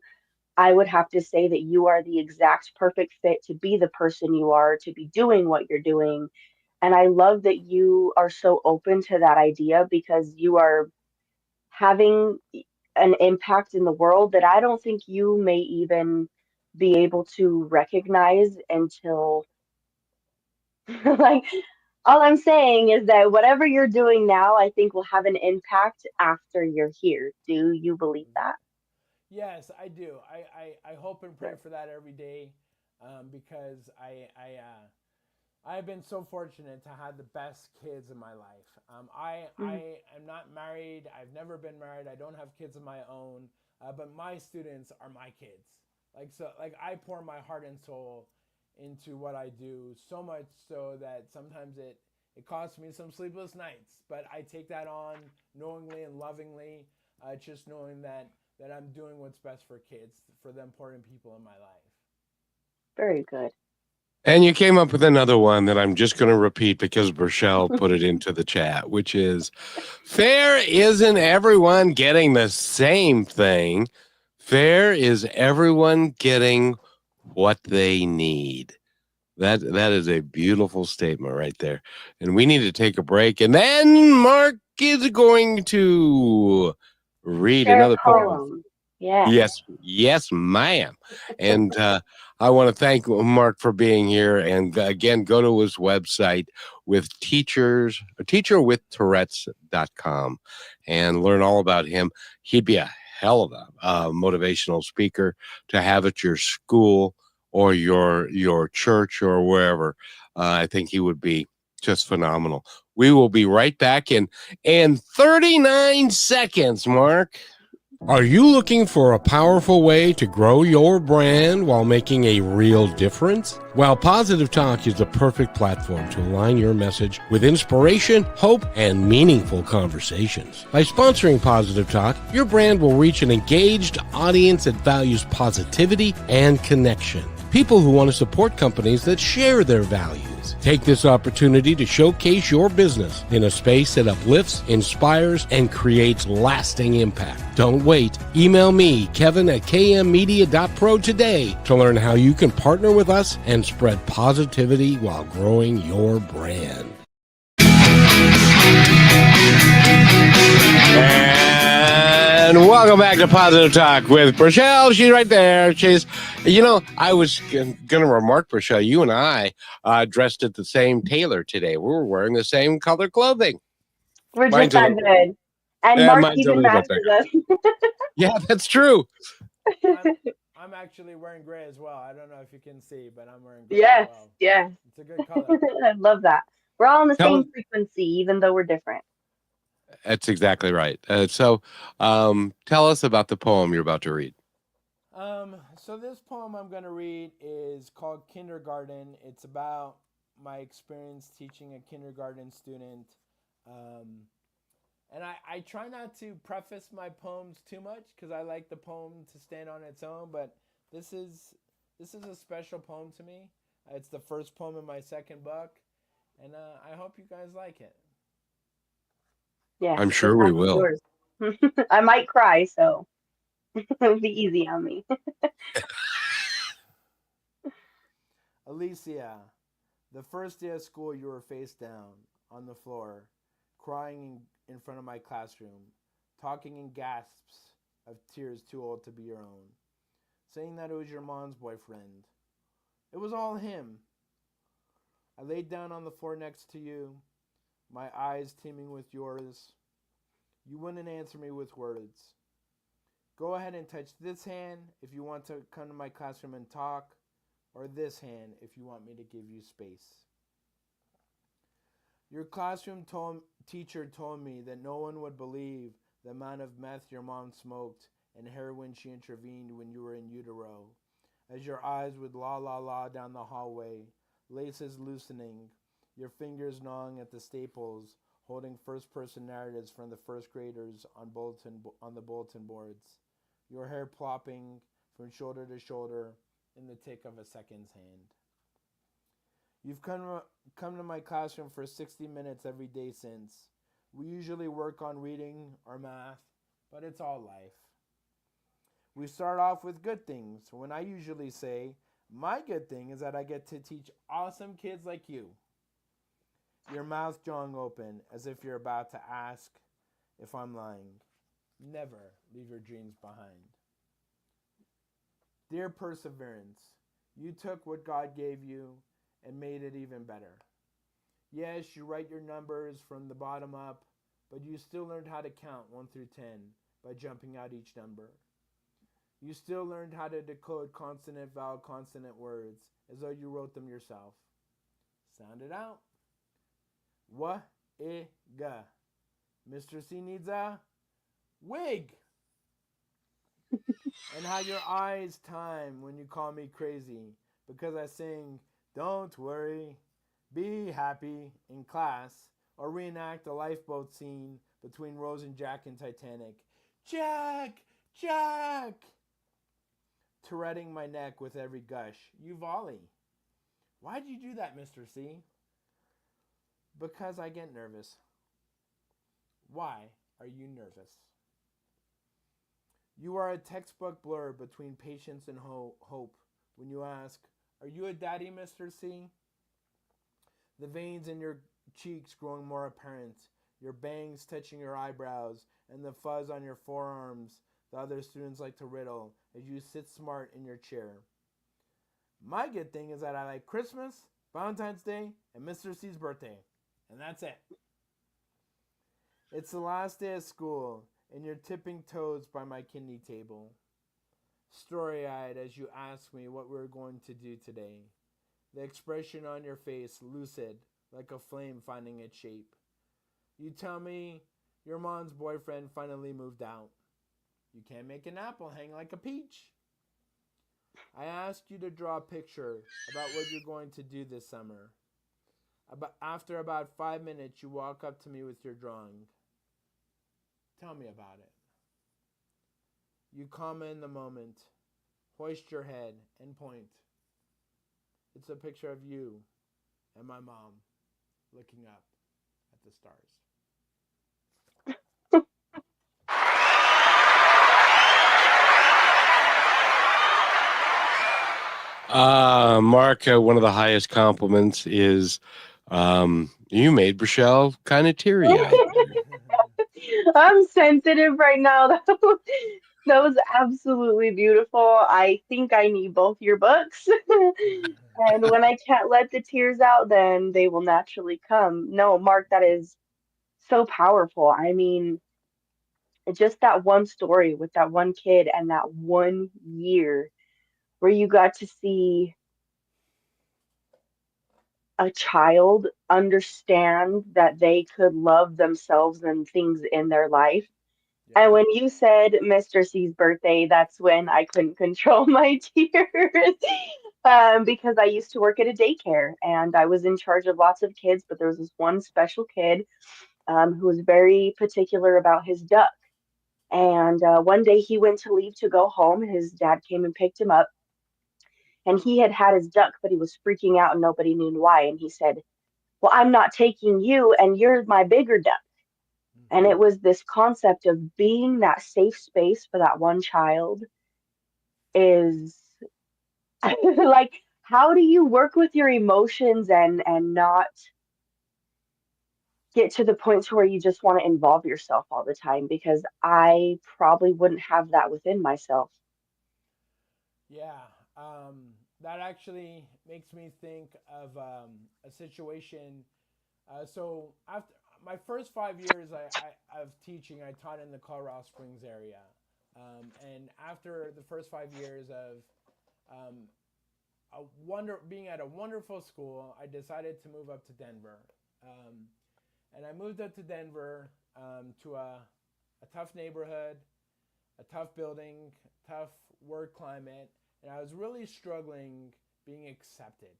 I would have to say that you are the exact perfect fit to be the person you are, to be doing what you're doing. And I love that you are so open to that idea, because you are having an impact in the world that I don't think you may even be able to recognize until like, all I'm saying is that whatever you're doing now, I think will have an impact after you're here. Do you believe that? Yes, I do. I hope and pray for that every day, because I've been so fortunate to have the best kids in my life. I am not married. I've never been married. I don't have kids of my own, but my students are my kids. Like I pour my heart and soul into what I do, so much so that sometimes it costs me some sleepless nights. But I take that on knowingly and lovingly, just knowing that I'm doing what's best for kids, for the important people in my life. Very good. And you came up with another one that I'm just going to repeat because Rochelle put it into the chat, which is fair isn't everyone getting the same thing. Fair is everyone getting what they need. That is a beautiful statement right there. And we need to take a break. And then Mark is going to read Share a another poem. poem. Yeah. Yes, ma'am. And I want to thank Mark for being here. And again, go to his website with teacherwithtourettes.com and learn all about him. He'd be a hell of a motivational speaker to have at your school or your church or wherever. I think he would be just phenomenal. We will be right back in 39 seconds, Mark. Are you looking for a powerful way to grow your brand while making a real difference? Well, Positive Talk is the perfect platform to align your message with inspiration, hope, and meaningful conversations. By sponsoring Positive Talk, your brand will reach an engaged audience that values positivity and connection. People who want to support companies that share their values. Take this opportunity to showcase your business in a space that uplifts, inspires, and creates lasting impact. Don't wait. Email me, Kevin at kmmedia.pro today to learn how you can partner with us and spread positivity while growing your brand. And welcome back to Positive Talk with Rochelle. She's right there. I was going to remark, Rochelle, you and I dressed at the same tailor today. We were wearing the same color clothing. We're Mine's just a that little- good. And Yeah, Mark mine's a even little bit matches us. Yeah, that's true. I'm actually wearing gray as well. I don't know if you can see, but I'm wearing gray Yes, as well. yes. It's a good color. I love that. We're all on the Tell same us- frequency, even though we're different. That's exactly right. So tell us about the poem you're about to read. So this poem I'm going to read is called Kindergarten. It's about my experience teaching a kindergarten student. And I try not to preface my poems too much because I like the poem to stand on its own, but this is a special poem to me. It's the first poem in my second book, and I hope you guys like it. Yeah, I'm sure we will. yours. I might cry, so it'll be easy on me. Alicia, the first day of school you were face down on the floor, crying in front of my classroom, talking in gasps of tears too old to be your own, saying that it was your mom's boyfriend. It was all him. I laid down on the floor next to you, my eyes teeming with yours. You wouldn't answer me with words. Go ahead and touch this hand if you want to come to my classroom and talk, or this hand if you want me to give you space. Your classroom teacher told me that no one would believe the amount of meth your mom smoked and heroin she intervened when you were in utero. As your eyes would la la la down the hallway, laces loosening, your fingers gnawing at the staples, holding first-person narratives from the first graders on the bulletin boards, your hair plopping from shoulder to shoulder in the tick of a second's hand. You've come to my classroom for 60 minutes every day since. We usually work on reading or math, but it's all life. We start off with good things, when I usually say, my good thing is that I get to teach awesome kids like you. Your mouth jawing open as if you're about to ask if I'm lying. Never leave your dreams behind. Dear Perseverance, you took what God gave you and made it even better. Yes, you write your numbers from the bottom up, but you still learned how to count 1 through 10 by jumping out each number. You still learned how to decode consonant, vowel, consonant words as though you wrote them yourself. Sound it out. Wa-I-ga. Mr. C needs a wig. And how your eyes time when you call me crazy, because I sing "Don't Worry, Be Happy" in class, or reenact a lifeboat scene between Rose and Jack in Titanic. Jack! Jack! Touretting my neck with every gush. You volley. Why'd you do that, Mr. C? Because I get nervous. Why are you nervous? You are a textbook blur between patience and hope when you ask, "Are you a daddy, Mr. C?" The veins in your cheeks growing more apparent, your bangs touching your eyebrows, and the fuzz on your forearms the other students like to riddle as you sit smart in your chair. My good thing is that I like Christmas, Valentine's Day, and Mr. C's birthday. And that's it. It's the last day of school, and you're tipping toes by my kidney table, story-eyed as you ask me what we're going to do today. The expression on your face lucid, like a flame finding its shape. You tell me your mom's boyfriend finally moved out. You can't make an apple hang like a peach. I ask you to draw a picture about what you're going to do this summer. After about 5 minutes, you walk up to me with your drawing. Tell me about it. You comment in the moment, hoist your head, and point. It's a picture of you and my mom looking up at the stars. Mark, one of the highest compliments is you made Rochelle kind of teary-eyed. I'm sensitive right now. That was absolutely beautiful. I think I need both your books. And when I can't let the tears out, then they will naturally come. No, Mark, that is so powerful. I mean, just that one story with that one kid and that 1 year where you got to see a child understand that they could love themselves and things in their life. Yes. And when you said Mr. C's birthday, that's when I couldn't control my tears. Because I used to work at a daycare and I was in charge of lots of kids, but there was this one special kid who was very particular about his duck. And one day he went to leave to go home. His dad came and picked him up, and he had had his duck, but he was freaking out and nobody knew why. And he said, "Well, I'm not taking you, and you're my bigger duck." And it was this concept of being that safe space for that one child is like, how do you work with your emotions and not get to the point to where you just want to involve yourself all the time? Because I probably wouldn't have that within myself. Yeah, that actually makes me think of a situation. So after my first 5 years of teaching, I taught in the Colorado Springs area. And after the first 5 years of being at a wonderful school, I decided to move up to Denver. And I moved up to Denver to a tough neighborhood, a tough building, tough work climate, and I was really struggling being accepted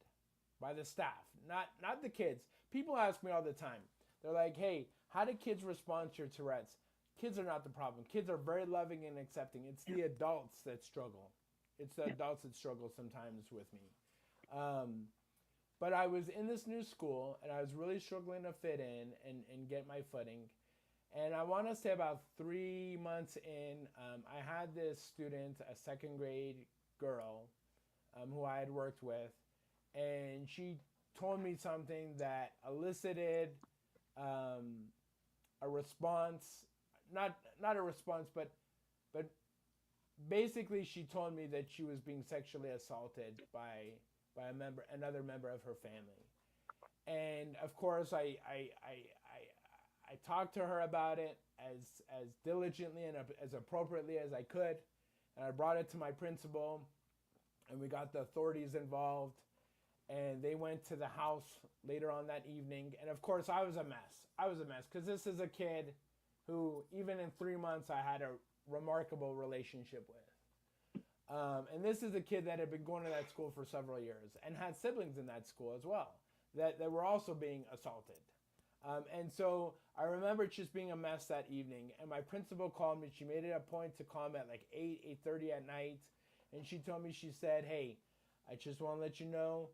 by the staff, not the kids. People ask me all the time. They're like, "Hey, how do kids respond to your Tourette's?" Kids are not the problem. Kids are very loving and accepting. It's the adults that struggle. It's the adults that struggle sometimes with me. But I was in this new school, and I was really struggling to fit in and get my footing. And I want to say about 3 months in, I had this student, a second grade girl, who I had worked with, and she told me something that elicited a response, not a response, but basically she told me that she was being sexually assaulted by another member of her family. And of course I talked to her about it as diligently and as appropriately as I could, and I brought it to my principal, and we got the authorities involved, and they went to the house later on that evening. And of course I was a mess because this is a kid who even in 3 months I had a remarkable relationship with. And this is a kid that had been going to that school for several years and had siblings in that school as well that were also being assaulted. And so I remember it just being a mess that evening. And my principal called me. She made it a point to call me at like 8:30 at night. And she told me, she said, hey, I just want to let you know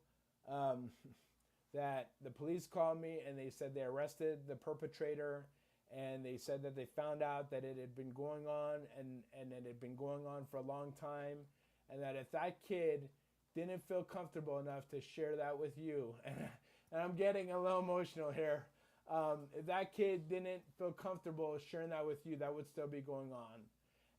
that the police called me and they said they arrested the perpetrator. And they said that they found out that it had been going on and it had been going on for a long time. And that if that kid didn't feel comfortable enough to share that with you, and I'm getting a little emotional here, if that kid didn't feel comfortable sharing that with you, that would still be going on.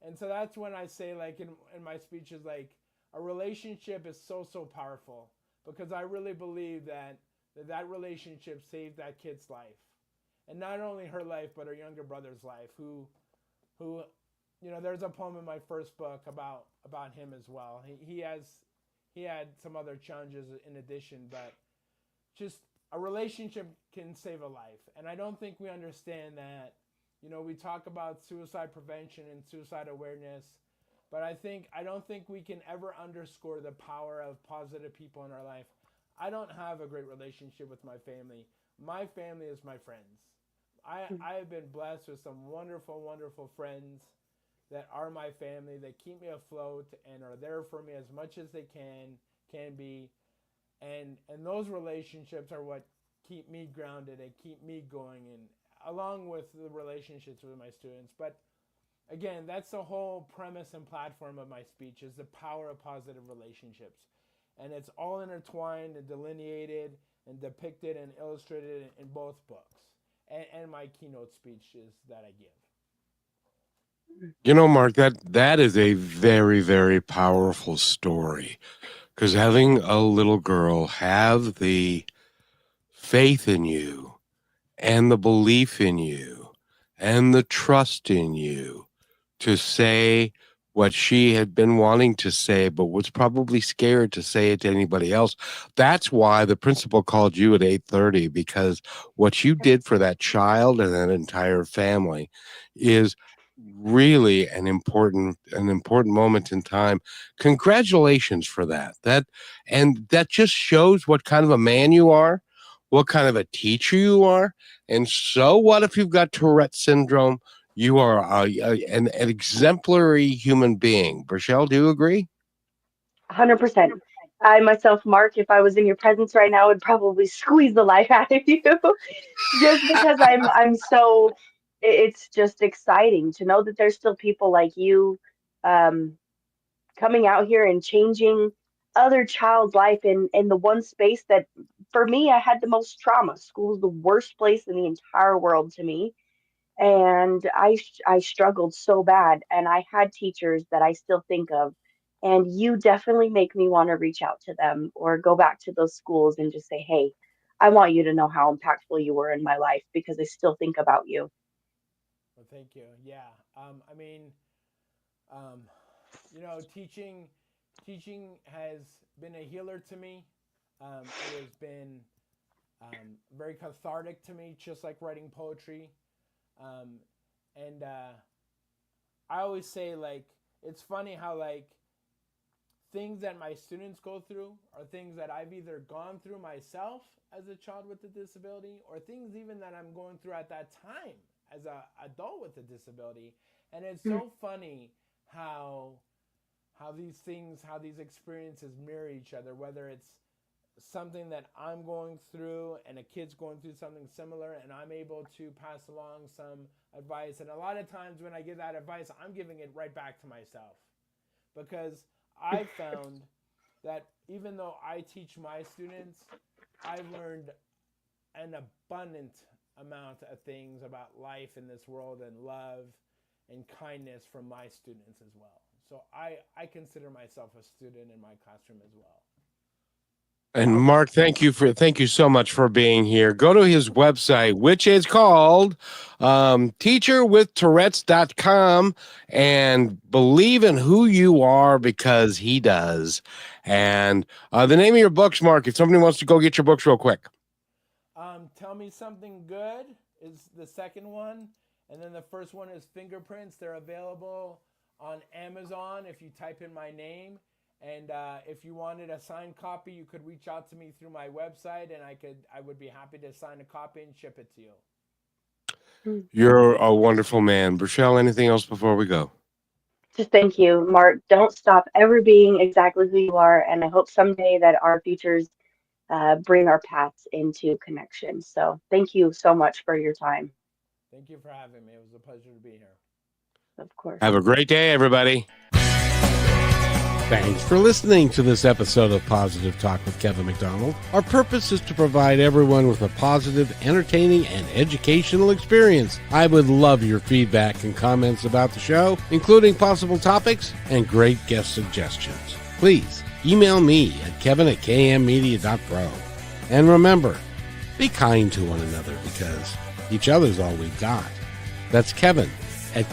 And so that's when I say, like, in my speeches, like, a relationship is so powerful, because I really believe that relationship saved that kid's life. And not only her life, but her younger brother's life, who, you know, there's a poem in my first book about him as well. He had some other challenges in addition, but just a relationship can save a life. And I don't think we understand that. You know, we talk about suicide prevention and suicide awareness, but I don't think we can ever underscore the power of positive people in our life. I don't have a great relationship with my family. My family is my friends. I have been blessed with some wonderful, wonderful friends that are my family, that keep me afloat and are there for me as much as they can be. And those relationships are what keep me grounded and keep me going, and along with the relationships with my students. But again, that's the whole premise and platform of my speech, is the power of positive relationships. And it's all intertwined and delineated and depicted and illustrated in both books and my keynote speeches that I give. You know, Mark, that is a very, very powerful story, because having a little girl have the faith in you and the belief in you and the trust in you to say what she had been wanting to say, but was probably scared to say it to anybody else. That's why the principal called you at 8:30, because what you did for that child and that entire family is really an important moment in time. Congratulations for that. And that just shows what kind of a man you are, what kind of a teacher you are. And so what if you've got Tourette syndrome? You are an exemplary human being. Rochelle, do you agree? 100%. I myself, Mark, if I was in your presence right now, would probably squeeze the life out of you, just because I'm so. It's just exciting to know that there's still people like you, um, coming out here and changing other child's life in the one space that, for me, I had the most trauma. School's the worst place in the entire world to me, and I struggled so bad, and I had teachers that I still think of, and you definitely make me want to reach out to them or go back to those schools and just say, hey, I want you to know how impactful you were in my life, because I still think about you. Well, thank you. Yeah. I mean, um, you know, teaching has been a healer to me. It has been very cathartic to me, just like writing poetry. Um, and I always say, like, it's funny how, like, things that my students go through are things that I've either gone through myself as a child with a disability, or things even that I'm going through at that time as an adult with a disability. And it's so funny how these experiences mirror each other, whether it's something that I'm going through and a kid's going through something similar, and I'm able to pass along some advice. And a lot of times when I give that advice, I'm giving it right back to myself, because I found that even though I teach my students, I've learned an abundant amount of things about life in this world, and love and kindness from my students as well. So I consider myself a student in my classroom as well. And Mark, thank you so much for being here. Go to his website, which is called teacherwithtourettes.com, and believe in who you are, because he does. And the name of your books, Mark, if somebody wants to go get your books real quick. Tell Me Something Good is the second one. And then the first one is Fingerprints. They're available on Amazon if you type in my name. And if you wanted a signed copy, you could reach out to me through my website, and I would be happy to sign a copy and ship it to you. You're a wonderful man. Rochelle, anything else before we go? Just thank you, Mark. Don't stop ever being exactly who you are, and I hope someday that our futures bring our paths into connection. So thank you so much for your time. Thank you for having me. It was a pleasure to be here. Of course. Have a great day, everybody. Thanks for listening to this episode of Positive Talk with Kevin McDonald. Our purpose is to provide everyone with a positive, entertaining, and educational experience. I would love your feedback and comments about the show, including possible topics and great guest suggestions. Please email me at kevin@kmmedia.pro. And remember, be kind to one another because each other's all we've got. That's Kevin at